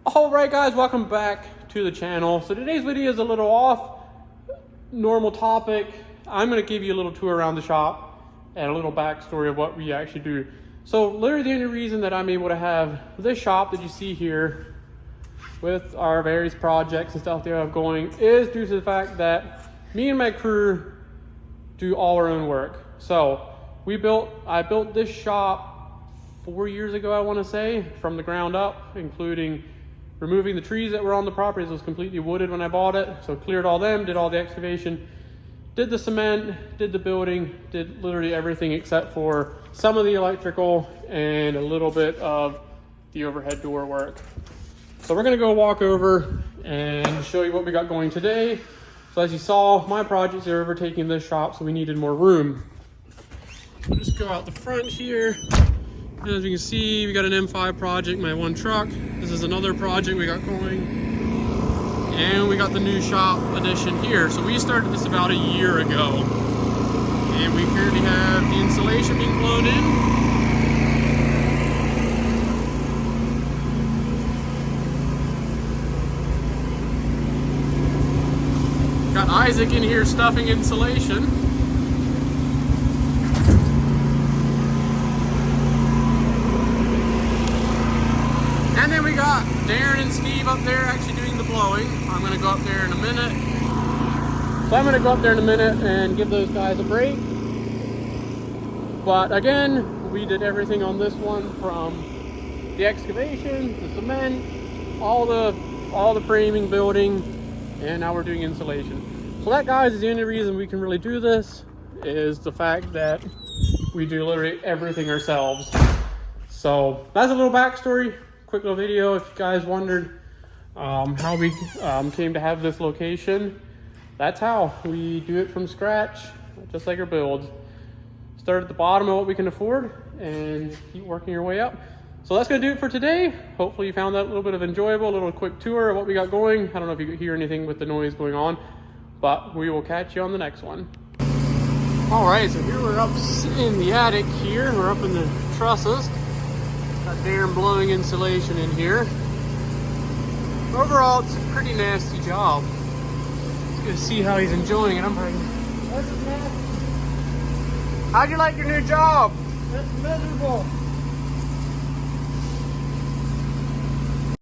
All right, guys, welcome back to the channel. So today's video is a little off normal topic. I'm going to give you a little tour around the shop and a little backstory of what we actually do. So literally the only reason that I'm able to have this shop that you see here with our various projects and stuff that I have going is due to the fact that me and my crew do all our own work. So I built this shop 4 years ago, I want to say, from the ground up, including removing the trees that were on the property. It was completely wooded when I bought it. So cleared all them, did all the excavation, did the cement, did the building, did literally everything except for some of the electrical and a little bit of the overhead door work. So we're gonna go walk over and show you what we got going today. So as you saw, my projects are overtaking this shop, so we needed more room. We'll just go out the front here. And as you can see, we got an M5 project, my one truck. This is another project we got going. And we got the new shop addition here. So we started this about a year ago. And we currently have the insulation being blown in. Got Isaac in here stuffing insulation. And then we got Darren and Steve up there actually doing the blowing. I'm gonna go up there in a minute. So I'm gonna go up there in a minute and give those guys a break. But again, we did everything on this one, from the excavation, the cement, all the framing, building, and now we're doing insulation. So that, guys, is the only reason we can really do this, is the fact that we do literally everything ourselves. So that's a little backstory. Quick little video if you guys wondered how we came to have this location. That's how we do it from scratch, just like our builds. Start at the bottom of what we can afford and keep working your way up. So that's gonna do it for today. Hopefully you found that a little bit of enjoyable, a little quick tour of what we got going. I don't know if you could hear anything with the noise going on, but we will catch you on the next one. All right, so here we're up in the attic here. We're up in the trusses. Got Darren blowing insulation in here. Overall, it's a pretty nasty job. Let's go see how he's enjoying it. I'm like, This is nasty. how'd you like your new job? It's miserable.